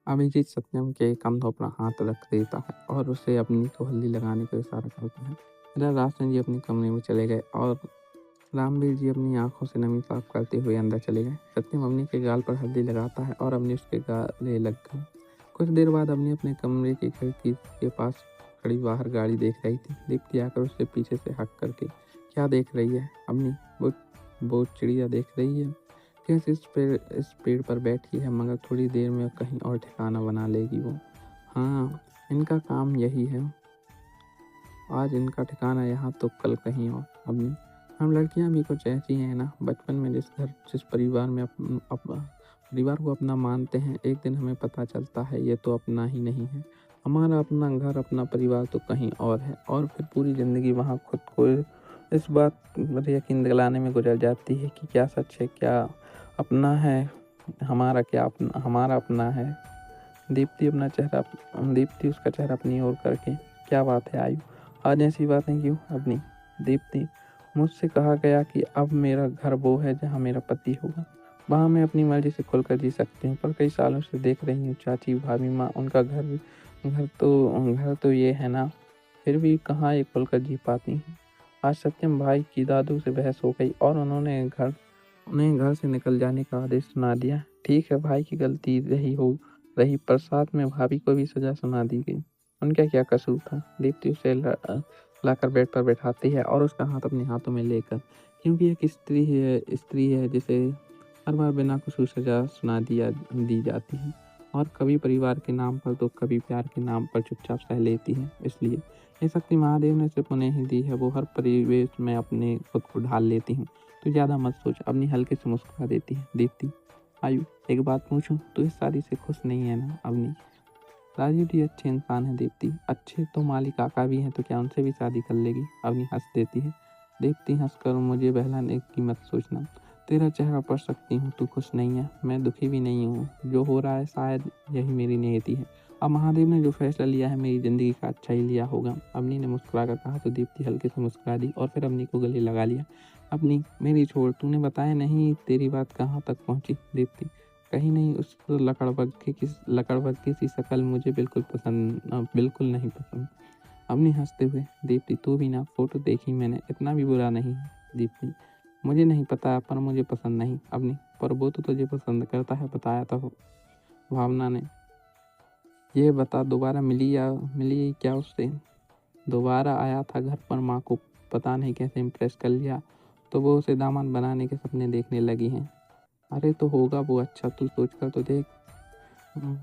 अभिजीत सत्यम के कंधों पर हाथ रख देता है और उसे अपनी को हल्दी लगाने को इशारा करता है। इधर राजसेन जी अपनी कमरे में चले गए और रामवीर जी अपनी आंखों से नमी साफ करते हुए अंदर चले गए। सत्यम अवनी के गाल पर हल्दी लगाता है और अवनी उसके गले लग गई। कुछ देर बाद अवनी अपने कमरे की खिड़की के पास खड़ी बाहर गाड़ी देख रही थी। दीप्ति आकर उसके पीछे से हक करके, क्या देख रही है अवनी? वो चिड़िया देख रही है। कैसे इस पेड़ पर बैठी है, मगर थोड़ी देर में कहीं और ठिकाना बना लेगी वो। हाँ, इनका काम यही है। आज इनका ठिकाना यहाँ तो कल कहीं और। अवनी, हम लड़कियां भी कुछ ऐसी हैं ना। बचपन में जिस परिवार में परिवार को अपना मानते हैं, एक दिन हमें पता चलता है ये तो अपना ही नहीं है। हमारा अपना घर, अपना परिवार तो कहीं और है, और फिर पूरी ज़िंदगी वहाँ खुद को इस बात पर यकीन दिलाने में गुजर जाती है कि क्या सच है, क्या अपना है, हमारा अपना है। दीप्ति उसका चेहरा अपनी ओर करके, क्या बात है आयु, आज ऐसी बातें क्यों? अपनी दीप्ति, मुझसे कहा गया कि अब मेरा घर वो है जहाँ मेरा पति होगा। वहाँ मैं अपनी मर्जी से खुलकर जी सकती हूँ। पर कई सालों से देख रही हूँ चाची, भाभी, माँ, उनका घर तो ये है ना, फिर भी कहाँ ये खुलकर जी पाती हैं। आज सत्यम भाई की दादू से बहस हो गई और उन्हें घर से निकल जाने का आदेश सुना दिया। ठीक है, भाई की गलती रही, पर साथ में भाभी को भी सजा सुना दी गई। उनका क्या कसूर था? दीप्ति उसे लाकर बेड पर बैठाती है और उसका हाथ अपने हाथों में लेकर, क्योंकि एक स्त्री है जिसे हर बार बिना कसूर सजा दी जाती है, और कभी परिवार के नाम पर तो कभी प्यार के नाम पर चुपचाप सह लेती है। इसलिए ये शक्ति महादेव ने सिर्फ उन्हें ही दी है। वो हर परिवेश में अपने खुद को ढाल लेती हूँ। तो ज़्यादा मत सोच। अपनी हल्के से मुस्कुरा देती है दीप्ति। आयु, एक बात पूछूं, तू इस शादी से खुश नहीं है ना? अवनी, राजीव जी अच्छे इंसान है दीप्ति। अच्छे तो माली काका भी हैं, तो क्या उनसे भी शादी कर लेगी? अवनी हंस देती है। दीप्ति हंसकर, मुझे बहलाने की मत सोचना। तेरा चेहरा पढ़ सकती हूँ, तू खुश नहीं है। मैं दुखी भी नहीं हूँ। जो हो रहा है शायद यही मेरी नियति है। अब महादेव ने जो फैसला लिया है, मेरी जिंदगी का अच्छा ही लिया होगा। अवनी ने मुस्कुरा कर कहा तो दीप्ति हल्के से मुस्कुरा दी और फिर अवनी को गले लगा लिया। अपनी मेरी छोड़, तूने बताया नहीं तेरी बात कहाँ तक पहुँची? दीप्ति, कहीं नहीं। उस लकड़बग्घे सी शक्ल मुझे बिल्कुल नहीं पसंद। अवनी हंसते हुए, दीप्ति तू भी ना, फोटो देखी मैंने, इतना भी बुरा नहीं है। दीप्ति, मुझे नहीं पता, पर मुझे पसंद नहीं। अवनी, पर वो तो तुझे पसंद करता है, बताया था भावना ने। ये बता, दोबारा मिली क्या उससे? दोबारा आया था घर पर, माँ को पता नहीं कैसे इम्प्रेस कर लिया, तो वो उसे दामाद बनाने के सपने देखने लगी हैं। अरे तो होगा वो अच्छा, तू सोच कर तो देख।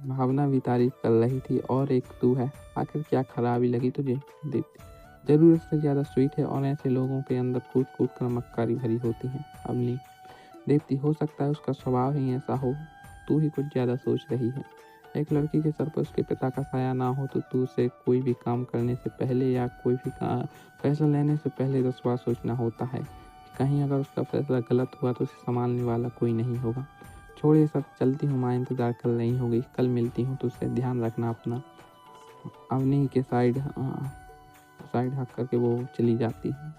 भावना भी तारीफ कर रही थी, और एक तू है, आखिर क्या खराबी लगी तुझे? दीप्ति, जरूरत से ज्यादा स्वीट है, और ऐसे लोगों के अंदर कूट कूट कर मक्कारी भरी होती है। अवनी, दीप्ति, हो सकता है उसका स्वभाव ही ऐसा हो, तू ही कुछ ज्यादा सोच रही है। एक लड़की के सर पर उसके पिता का साया ना हो, तो तू उसे कोई भी काम करने से पहले या कोई भी फैसला लेने से पहले 10 बार सोचना होता है। कहीं अगर उसका फैसला गलत हुआ तो उसे संभालने वाला कोई नहीं होगा। छोड़ ये सब, चलती हूँ, माँ इंतजार कर रही होगी, कल मिलती हूँ, तो उससे ध्यान रखना अपना। अवनी के साइड हक करके वो चली जाती है।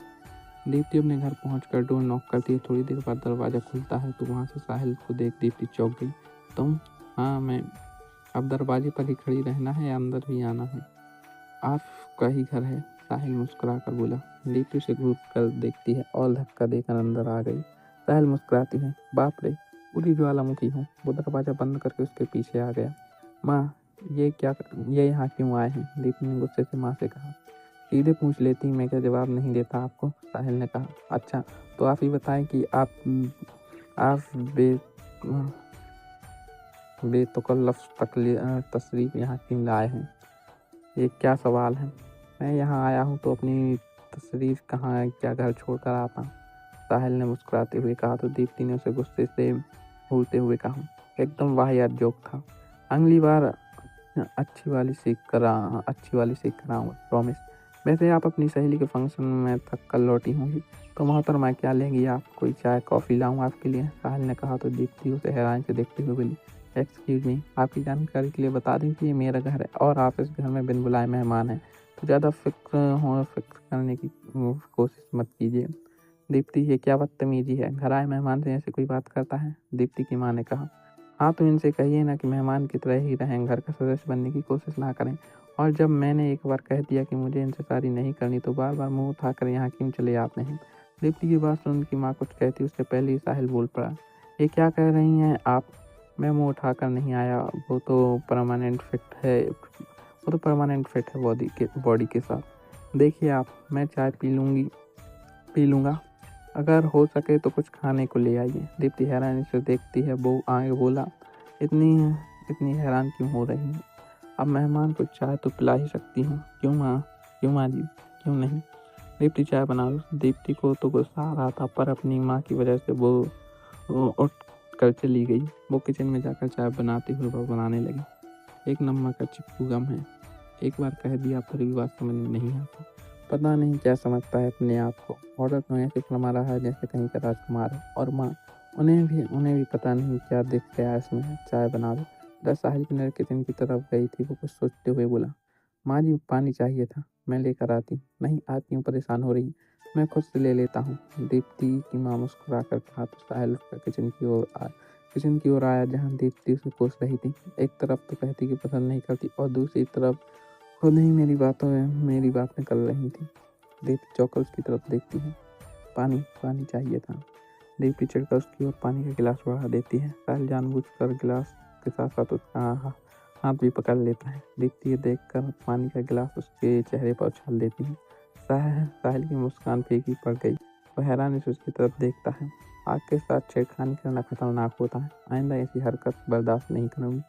दीप्ति अपने घर पहुंचकर डोर नॉक करती है। थोड़ी देर बाद दरवाजा खुलता है तो वहां से साहिल को देख दीप्ति चौंक गई। तुम? हाँ मैं। अब दरवाजे पर ही खड़ी रहना है या अंदर भी आना है? आपका ही घर है, साहिल मुस्कुरा कर बोला। दीप्ति उसे घूर कर देखती है और धक्का देकर अंदर आ गई। साहिल मुस्कुराती है, बाप रे, पूरी ज्वालामुखी हूँ। वो दरवाजा बंद करके उसके पीछे आ गया। माँ, ये यहाँ क्यों आए हैं? दीप्ति ने गुस्से से माँ से कहा। सीधे पूछ लेती, मैं क्या जवाब नहीं देता आपको? साहिल ने कहा। अच्छा, तो आप ही बताएं कि आप बेतकल्लफ तशरीफ यहाँ क्यों लाए हैं? ये क्या सवाल है? मैं यहाँ आया हूँ तो अपनी तशरीफ कहाँ है, क्या घर छोड़कर आता? साहिल ने मुस्कुराते हुए कहा तो दीप्ति ने उसे गुस्से से घूरते हुए कहा, एकदम वाहियात जोक था। अगली बार अच्छी वाली सीख कर आऊँगा, प्रॉमिस। वैसे आप अपनी सहेली के फंक्शन में थक कर लौटी होंगी, तो मोहतरमा क्या लेंगी आप? कोई चाय कॉफ़ी लाऊं आपके लिए? साहिल ने कहा तो दीप्ति उसे हैरानी से देखते हुए बोली, एक्सक्यूज मी, आपकी जानकारी के लिए बता दें कि ये मेरा घर है और आप इस घर में बिन बुलाए मेहमान हैं, तो ज़्यादा फिक्र करने की कोशिश मत कीजिए। दीप्ति, ये क्या बदतमीजी है? घर आए मेहमान से ऐसे कोई बात करता है? दीप्ति की माँ ने कहा। हाँ तो इनसे कहिए ना कि मेहमान की तरह ही रहें, घर का सदस्य बनने की कोशिश ना करें। और जब मैंने एक बार कह दिया कि मुझे इनसे शादी नहीं करनी तो बार बार मुंह उठाकर यहाँ क्यों चले आते हैं। दीप्ति की बात सुन उनकी माँ कुछ कहती उससे पहले ही साहिल बोल पड़ा, ये क्या कह रही हैं आप? मैं मुंह उठाकर नहीं आया, वो तो परमानेंट फिट है बॉडी के साथ। देखिए आप, मैं चाय पी लूँगा, अगर हो सके तो कुछ खाने को ले आइए। दीप्ति हैरानी से देखती है, वो आगे बोला, इतनी इतनी हैरान क्यों हो रही हैं? अब मेहमान को चाय तो पिला ही सकती हूँ। क्यों माँ जी, क्यों नहीं? दीप्ति चाय बना लो। दीप्ति को तो गुस्सा आ रहा था पर अपनी माँ की वजह से वो उठ कर चली गई। वो किचन में जाकर चाय बनाते हुए वो बनाने लगी। एक नमक का चिपकू गम है, एक बार कह दिया फिर भी बात समझ में नहीं आता। पता नहीं क्या समझता है अपने आप को। औरत में ऐसे फरमा रहा है जैसे कहीं का राजकुमार है। और माँ, उन्हें भी पता नहीं क्या दिख गया इसमें। चाय बना दो। दस साहिल की नज़र किचन की तरफ गई थी। वो कुछ सोचते हुए बोला, माँ जी पानी चाहिए था, मैं लेकर आती। नहीं आज क्यों परेशान हो रही, मैं खुद से ले लेता हूँ। दीप्ति की माँ मुस्कुरा कर कहा तो साहिल उठकर किचन की ओर आया जहाँ दीप्ति उसे कोस रही थी। एक तरफ तो कहती कि पसंद नहीं करती और दूसरी तरफ खुद ही मेरी बात में कर रही थी। दीप्ति चौंकर उसकी तरफ देखती है। पानी चाहिए था। दीप्ति चिढ़कर उसकी ओर पानी का गिलास बढ़ा देती है। साहिल जानबूझकर गिलास के साथ साथ उसका हाथ भी पकड़ लेता है। दीप्ति ये देखकर पानी का गिलास उसके चेहरे पर उछाल देती है। साहिल की मुस्कान फीकी पड़ गई। वह हैरानी से उसकी तरफ देखता है। आग के साथ छेड़खानी करना खतरनाक होता है, आइंदा ऐसी हरकत बर्दाश्त नहीं करूँगी।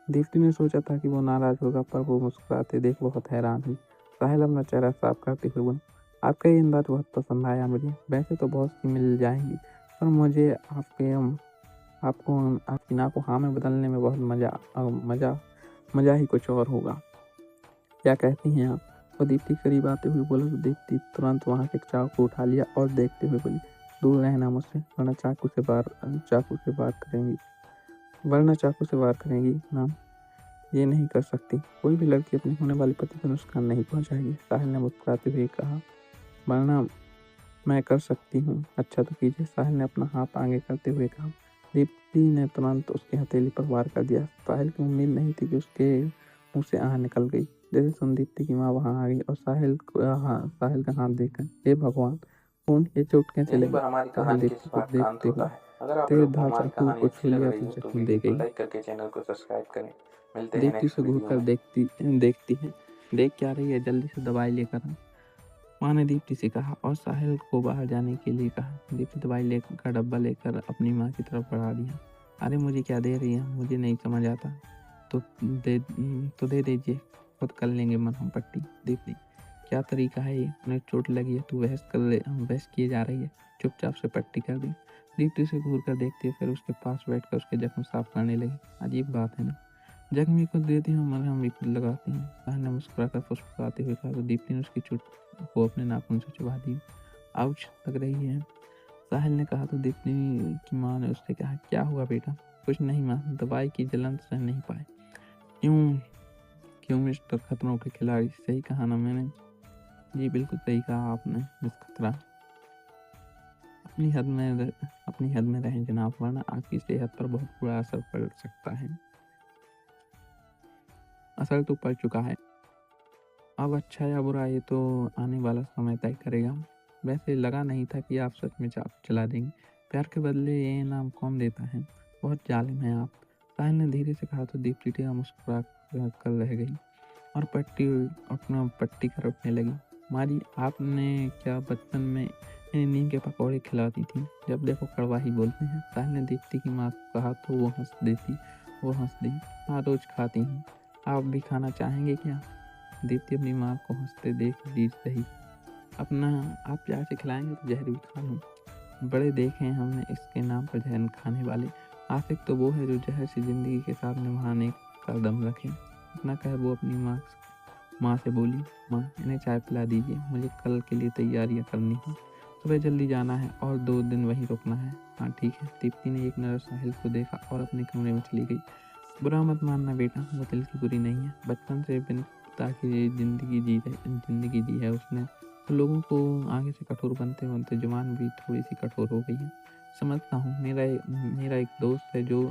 दीप्ति ने सोचा था कि वो नाराज होगा पर वो मुस्कुराते देख बहुत हैरान हुई। साहिल अपना चेहरा साफ करते हुए बोला, आपका ये अंदाज बहुत पसंद आया मुझे। वैसे तो बहुत सी मिल जाएंगी पर मुझे आपकी नाक को हाँ में बदलने में बहुत मज़ा ही कुछ और होगा। क्या कहती हैं आप? वो दीप्ति करीब आते हुए बोला तो दीप्ति तुरंत वहाँ से चाकू को उठा लिया और देखते हुए बोली, दूर रहना मुझसे वरना चाकू से वार करेंगी ना। ये नहीं कर सकती। कोई भी लड़की अपने होने वाले पति को नुकसान नहीं पहुंचाएगी। साहिल ने मुस्कुराते हुए कहा, वरना मैं कर सकती हूँ। अच्छा तो कीजिए। साहिल ने अपना हाथ आगे करते हुए कहा। दीप्ति ने तुरंत उसकी हथेली पर वार कर दिया। साहिल की उम्मीद नहीं थी कि उसके मुंह से आह निकल गई। जैसे सुन दीप्ति की माँ वहां आ गई और साहिल का हाथ देखकर, हे भगवान, कौन ये चोट कैसे लगी? साहिल दीप्ति को देखते हुए तेज धार चाकू को छू लिया तो जख्म दे गई। दीप्ति से घूर कर देखती है। देख क्या रही है, जल्दी से दवाई लेकर आ। माँ ने दीप्ति से कहा और साहिल को बाहर जाने के लिए कहा। दीप्ति दवाई लेकर का डब्बा लेकर अपनी माँ की तरफ बढ़ा दिया। अरे मुझे क्या दे रही है, मुझे नहीं समझ आता। तो दे दीजिए, खुद कर लेंगे मरहम पट्टी। दीप्ति, क्या तरीका है ये? उन्हें चोट लगी है, तू बहस किए जा रही है, चुपचाप से पट्टी कर दी। दीप्ति से घूर कर देखती है, फिर उसके पास बैठकर उसके जख्म साफ करने लगी। अजीब बात है ना, जख्मी खुद देती हूँ मरहम भी खुद लगाती हूँ। साहिल ने मुस्कुराकर फुसफुसाते हुए कहा तो दीप्ति ने उसकी चोट को अपने नाखून से चबा दी। आउच लग रही है, साहिल ने कहा तो दीप्ति की माँ ने उससे कहा, क्या हुआ बेटा? कुछ नहीं माँ, दवाई की जलन सह नहीं पाए। क्यों क्यों मिस्टर खतरों के खिलाड़ी, सही कहा ना मैंने? जी बिल्कुल सही कहा आपने मिस खतरा। अपनी हद में रहें जनाब, वरना आपकी सेहत पर बहुत बुरा असर पड़ सकता है। असर तो पड़ चुका है, अब अच्छा या बुरा ये तो आने वाला समय तय करेगा। वैसे लगा नहीं था कि आप सच में चला देंगे। प्यार के बदले ये इनाम कौन देता है? बहुत जालिम है आप। साहिल ने धीरे से कहा तो दीप्ति टिया मुस्कुरा कर रह गई और पट्टी कर उठने लगी। माँ जी, आपने क्या बचपन में नीम के पकौड़े खिलाती थी? जब देखो कड़वा ही बोलते हैं। साहिल ने दीप्ति की माँ को कहा तो वो हंस दी। हाँ रोज खाती हूँ, आप भी खाना चाहेंगे क्या? दीप्ति अपनी माँ को हंसते देख रही। आप प्यार से खिलाएंगे तो जहर भी खा लूँ। बड़े देखे हैं हमने इसके नाम पर जहर खाने वाले। आशिक तो वो है जो जहर से जिंदगी के साथ निभाने का दम रखे। इतना कह वो अपनी माँ से बोली, माँ इन्हें चाय पिला दीजिए, मुझे कल के लिए तैयारियाँ करनी है, सुबह जल्दी जाना है और 2 दिन वहीं रुकना है। हाँ ठीक है। दीप्ति ने एक नज़र साहिल को देखा और अपने कमरे में चली गई। बुरा मत मानना बेटा, वो दिल की बुरी नहीं है। बचपन से ताकि जिंदगी जी है उसने, तो लोगों को आगे से कठोर बनते बनते जुबान भी थोड़ी सी कठोर हो गई है। समझता हूँ, मेरा एक दोस्त है जो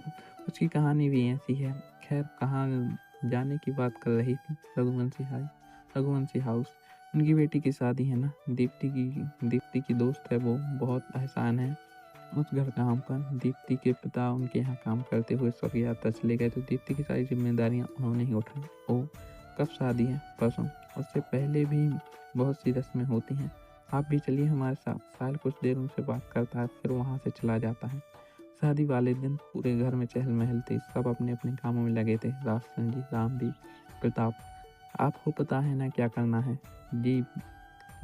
उसकी कहानी भी ऐसी है। खैर कहाँ जाने की बात कर रही थी, रघुवंशी हाउस। उनकी बेटी की शादी है ना, दीप्ति की दोस्त है वो, बहुत एहसान है उस घर का हम पर। दीप्ति के पिता उनके यहाँ काम करते हुए स्वर्गयात्रा चले गए, तो दीप्ति की सारी ज़िम्मेदारियाँ उन्होंने ही उठाई। ओह! कब शादी है? परसों। उससे पहले भी बहुत सी रस्में होती हैं। आप भी चलिए हमारे साथ। साहिल कुछ देर उनसे बात करता है, फिर वहाँ से चला जाता है। शादी वाले दिन पूरे घर में चहल-पहल थी। सब अपने-अपने कामों में लगे थे। राजन जी, राम भी, प्रताप। आपको पता है ना क्या करना है? जी,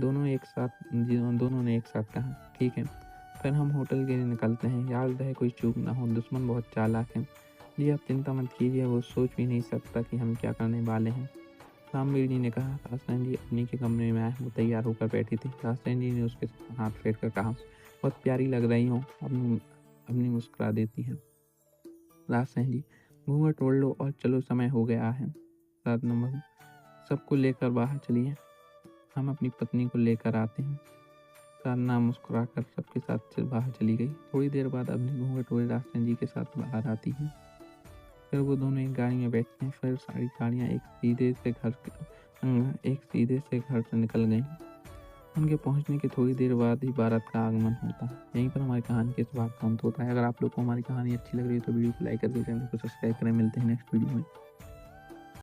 दोनों ने एक साथ कहा। ठीक है। फिर हम होटल के लिए निकलते हैं। याद रहे कोई चूक ना हो, दुश्मन बहुत चालाक है। जी आप चिंता मत कीजिए, वो सोच भी नहीं सकता कि हम क्या करने वाले हैं। रामवीर जी ने कहा। राजन जी अपनी के कमरे में आए, वो तैयार होकर बैठी थी। राजन जी ने उसके हाथ फेर कर कहा, बहुत प्यारी लग रही हो। अपनी मुस्कुरा देती है। राजन जी, घूंघट ओढ़ लो और चलो, समय हो गया है। राजन बहू, सबको लेकर बाहर चलिए, हम अपनी पत्नी को लेकर आते हैं। साधना मुस्कुराकर सबके साथ बाहर चली गई। थोड़ी देर बाद अपनी घूंघट ओढ़े राजन जी के साथ बाहर आती है। फिर वो दोनों एक गाड़ी में बैठते हैं। फिर सारी गाड़ियाँ एक सीधे से घर से निकल गईं। उनके पहुंचने के थोड़ी देर बाद ही बारात का आगमन होता है। यहीं पर हमारी कहानी के इस भाग का अंत होता है। अगर आप लोग को हमारी कहानी अच्छी लग रही है तो वीडियो को लाइक करके चैनल को सब्सक्राइब करें। मिलते हैं नेक्स्ट वीडियो में।